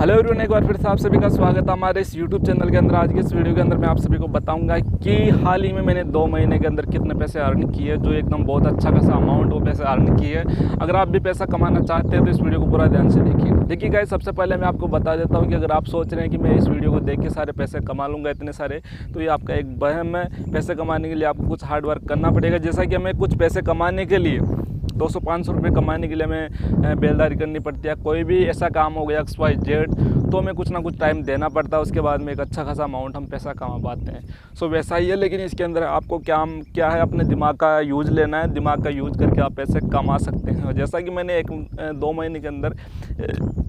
Hello everyone, एक बार फिर से आप सभी का स्वागत है हमारे इस YouTube चैनल के अंदर। आज के इस वीडियो के अंदर मैं आप सभी को बताऊंगा कि हाल ही में मैंने 2 महीने के अंदर कितने पैसे अर्न किए, जो एकदम बहुत अच्छा खासा अमाउंट वो पैसे अर्न किए। अगर आप भी पैसा कमाना चाहते हैं तो इस वीडियो को पूरा ध्यान से देखिए गाइस। सबसे पहले मैं आपको बता देता हूँ कि अगर आप सोच रहे हैं कि मैं इस वीडियो को देख के सारे पैसे कमा लूँगा इतने सारे, तो ये आपका एक वहम है। पैसे कमाने के लिए आपको कुछ हार्ड वर्क करना पड़ेगा। जैसा कि हमें कुछ पैसे कमाने के लिए 200-500 रुपये कमाने के लिए हमें बेलदारी करनी पड़ती है। कोई भी ऐसा काम हो गया XYZ, तो हमें कुछ ना कुछ टाइम देना पड़ता है। उसके बाद में एक अच्छा खासा अमाउंट हम पैसा कमा पाते हैं। सो वैसा ही है, लेकिन इसके अंदर आपको क्या है, अपने दिमाग का यूज़ लेना है। दिमाग का यूज़ करके आप पैसे कमा सकते हैं। और जैसा कि मैंने 2 महीने के अंदर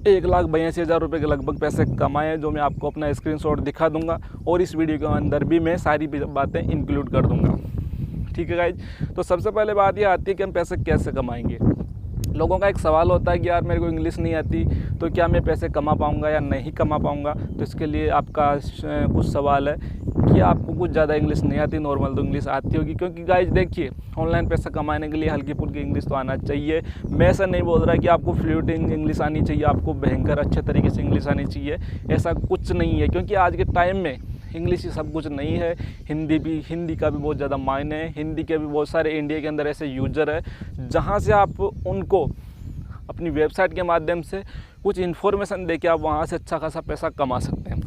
1,82,000 रुपये के लगभग पैसे कमाए हैं, जो मैं आपको अपना स्क्रीनशॉट दिखा दूँगा और इस वीडियो के अंदर भी मैं सारी बातें इंक्लूड कर दूँगा। ठीक है गाइज, तो सबसे पहले बात ये आती है कि हम पैसे कैसे कमाएंगे। लोगों का एक सवाल होता है कि यार मेरे को इंग्लिश नहीं आती, तो क्या मैं पैसे कमा पाऊंगा या नहीं कमा पाऊंगा। तो इसके लिए आपका कुछ सवाल है कि आपको कुछ ज़्यादा इंग्लिश नहीं आती, नॉर्मल तो इंग्लिश आती होगी। क्योंकि गाइज देखिए, ऑनलाइन पैसा कमाने के लिए हल्की फुल्की इंग्लिश तो आना चाहिए। मैं ऐसा नहीं बोल रहा कि आपको फ्लुएंट इंग्लिश आनी चाहिए, आपको भयंकर अच्छे तरीके से इंग्लिश आनी चाहिए, ऐसा कुछ नहीं है। क्योंकि आज के टाइम में इंग्लिश ही सब कुछ नहीं है। हिंदी का भी बहुत ज़्यादा मायने है। हिंदी के भी बहुत सारे इंडिया के अंदर ऐसे यूज़र है जहाँ से आप उनको अपनी वेबसाइट के माध्यम से कुछ इन्फॉर्मेशन देके आप वहाँ से अच्छा खासा पैसा कमा सकते हैं।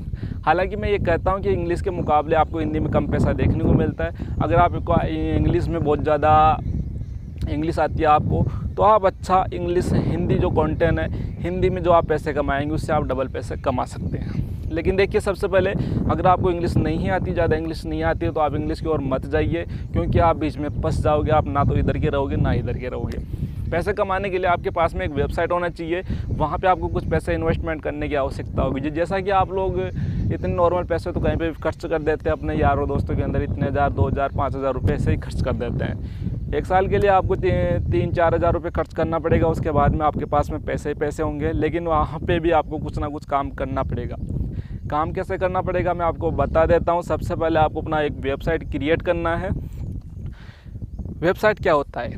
हालांकि मैं ये कहता हूँ कि इंग्लिश के मुकाबले आपको हिंदी में कम पैसा देखने को मिलता है। अगर आपको इंग्लिश में बहुत ज़्यादा इंग्लिश आती है आपको, तो आप अच्छा हिंदी जो कंटेंट है, हिंदी में जो आप पैसे कमाएंगे उससे आप डबल पैसे कमा सकते हैं। लेकिन देखिए, सबसे पहले अगर आपको इंग्लिश नहीं आती, ज़्यादा इंग्लिश नहीं आती है, तो आप इंग्लिश की ओर मत जाइए। क्योंकि आप बीच में फंस जाओगे। आप ना तो इधर के रहोगे ना इधर के रहोगे। पैसे कमाने के लिए आपके पास में एक वेबसाइट होना चाहिए। वहाँ पे आपको कुछ पैसे इन्वेस्टमेंट करने की आवश्यकता होगी। जैसा कि आप लोग इतने नॉर्मल पैसे तो कहीं पे खर्च कर देते हैं अपने यारों दोस्तों के अंदर। इतने 1,000, 2,000, 5,000 रुपये ऐसे ही खर्च कर देते हैं। 1 साल के लिए आपको 3-4 हज़ार रुपये खर्च करना पड़ेगा। उसके बाद में आपके पास में पैसे ही पैसे होंगे। लेकिन वहाँ पे भी आपको कुछ ना कुछ काम करना पड़ेगा। काम कैसे करना पड़ेगा मैं आपको बता देता हूँ। सबसे पहले आपको अपना एक वेबसाइट क्रिएट करना है। वेबसाइट क्या होता है,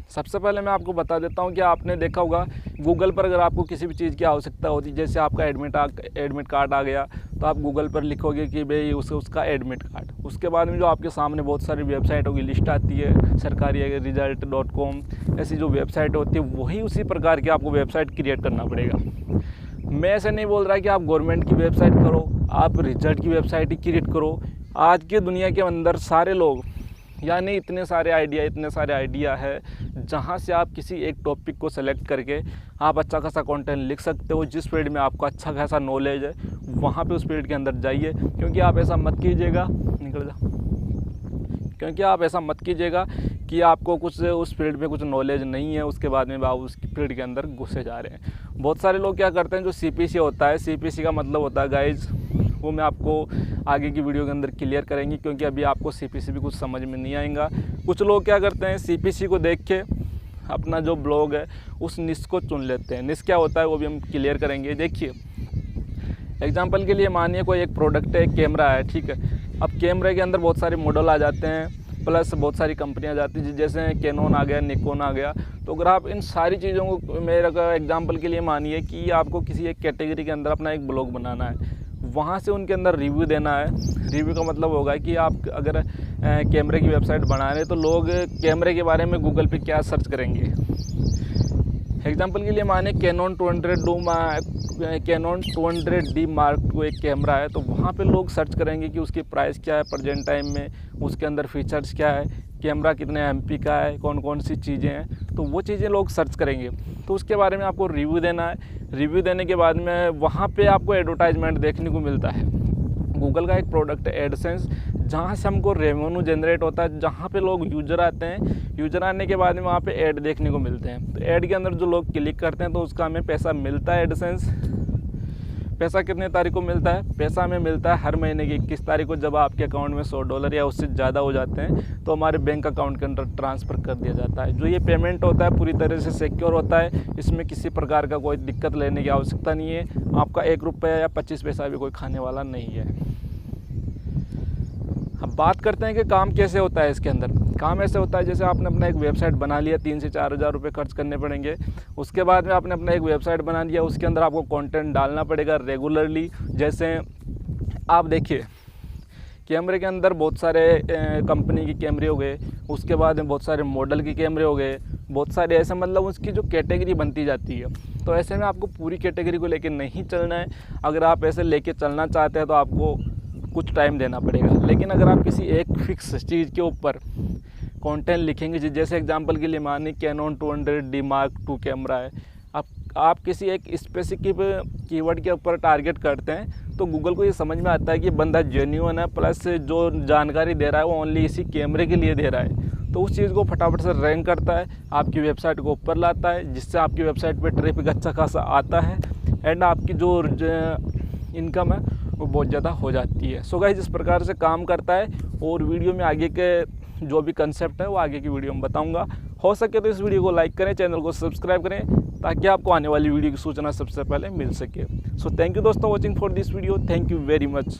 सबसे पहले मैं आपको बता देता हूँ कि आपने देखा होगा गूगल पर, अगर आपको किसी भी चीज़ की आवश्यकता होती है, जैसे आपका एडमिट कार्ड आ गया, तो आप गूगल पर लिखोगे कि भाई उसका एडमिट कार्ड। उसके बाद में जो आपके सामने बहुत सारी वेबसाइटों की लिस्ट आती है, सरकारी result.com, ऐसी जो वेबसाइट होती है, वही उसी प्रकार की आपको वेबसाइट क्रिएट करना पड़ेगा। मैं ऐसे नहीं बोल रहा कि आप गवर्नमेंट की वेबसाइट करो, आप रिजल्ट की वेबसाइट ही क्रिएट करो। आज की दुनिया के अंदर सारे लोग, यानी इतने सारे आइडिया है जहाँ से आप किसी एक टॉपिक को सेलेक्ट करके आप अच्छा खासा कंटेंट लिख सकते हो। जिस फील्ड में आपको अच्छा खासा नॉलेज है, वहाँ पे उस फील्ड के अंदर जाइए। क्योंकि आप ऐसा मत कीजिएगा कि आपको कुछ उस फील्ड में कुछ नॉलेज नहीं है, उसके बाद में आप उस फील्ड के अंदर घुसे जा रहे हैं। बहुत सारे लोग क्या करते हैं, जो CPC होता है, CPC का मतलब होता है गाइज, वो मैं आपको आगे की वीडियो के अंदर क्लियर करेंगे। क्योंकि अभी आपको CPC भी कुछ समझ में नहीं आएगा। कुछ लोग क्या करते हैं, CPC को देख के अपना जो ब्लॉग है उस निश को चुन लेते हैं। निश क्या होता है वो भी हम क्लियर करेंगे। देखिए, एग्जाम्पल के लिए मानिए कोई एक प्रोडक्ट है, एक कैमरा है, ठीक है। अब कैमरे के अंदर बहुत सारे मॉडल आ जाते हैं, प्लस बहुत सारी कंपनियां जाती हैं, जैसे कैनोन आ गया, निकॉन आ गया। तो अगर आप इन सारी चीज़ों को, मेरा एग्जांपल के लिए मानिए कि आपको किसी एक कैटेगरी के अंदर अपना एक ब्लॉग बनाना है, वहाँ से उनके अंदर रिव्यू देना है। रिव्यू का मतलब होगा कि आप अगर कैमरे की वेबसाइट बना रहे हैं, तो लोग कैमरे के बारे में गूगल पे क्या सर्च करेंगे। एग्जाम्पल के लिए माने कैनोन 200D Mark II एक कैमरा है, तो वहाँ पे लोग सर्च करेंगे कि उसकी प्राइस क्या है प्रेजेंट टाइम में, उसके अंदर फीचर्स क्या है, कैमरा कितने MP का है, कौन कौन सी चीज़ें हैं, तो वो चीज़ें लोग सर्च करेंगे। तो उसके बारे में आपको रिव्यू देना है। रिव्यू देने के बाद में वहाँ पे आपको एडवर्टाइजमेंट देखने को मिलता है। गूगल का एक प्रोडक्ट है एडसेंस, जहाँ से हमको रेवेन्यू जनरेट होता है, जहाँ पे लोग यूज़र आते हैं। यूज़र आने के बाद में वहाँ पे ऐड देखने को मिलते हैं। तो ऐड के अंदर जो लोग क्लिक करते हैं, तो उसका हमें पैसा मिलता है। एडसेंस पैसा कितने तारीख को मिलता है? पैसा हमें मिलता है हर महीने की 21 तारीख को। जब आपके अकाउंट में $100 या उससे ज़्यादा हो जाते हैं, तो हमारे बैंक अकाउंट के अंदर ट्रांसफ़र कर दिया जाता है। जो ये पेमेंट होता है पूरी तरह से सिक्योर होता है। इसमें किसी प्रकार का कोई दिक्कत लेने की आवश्यकता नहीं है। आपका 1 रुपया या 25 पैसा भी कोई खाने वाला नहीं है। अब बात करते हैं कि काम कैसे होता है इसके अंदर। काम ऐसे होता है जैसे आपने अपना एक वेबसाइट बना लिया, 3 से 4 हज़ार रुपये खर्च करने पड़ेंगे। उसके बाद में आपने अपना एक वेबसाइट बना लिया, उसके अंदर आपको कंटेंट डालना पड़ेगा रेगुलरली। जैसे आप देखिए कैमरे के अंदर बहुत सारे कंपनी के कैमरे हो गए, उसके बाद में बहुत सारे मॉडल के कैमरे हो गए, बहुत सारे ऐसे मतलब उसकी जो कैटेगरी बनती जाती है। तो ऐसे में आपको पूरी कैटेगरी को लेके नहीं चलना है। अगर आप ऐसे लेके चलना चाहते हैं तो आपको कुछ टाइम देना पड़ेगा। लेकिन अगर आप किसी एक फिक्स चीज़ के ऊपर कंटेंट लिखेंगे, जैसे एग्जांपल के लिए मानिए cannon 200D Mark II camera है, आप किसी एक स्पेसिफिक कीवर्ड के ऊपर टारगेट करते हैं तो गूगल को ये समझ में आता है कि बंदा जेन्युइन है, प्लस जो जानकारी दे रहा है वो ओनली इसी कैमरे के लिए दे रहा है। तो उस चीज़ को फटाफट से रैंक करता है, आपकी वेबसाइट को ऊपर लाता है, जिससे आपकी वेबसाइट पे ट्रैफिक अच्छा खासा आता है एंड आपकी जो इनकम है वो बहुत ज़्यादा हो जाती है। सो गाइस इस प्रकार से काम करता है और वीडियो में आगे के जो भी कंसेप्ट है वो आगे की वीडियो में बताऊंगा। हो सके तो इस वीडियो को लाइक करें, चैनल को सब्सक्राइब करें ताकि आपको आने वाली वीडियो की सूचना सबसे पहले मिल सके। सो थैंक यू दोस्तों watching for this video. Thank you very much.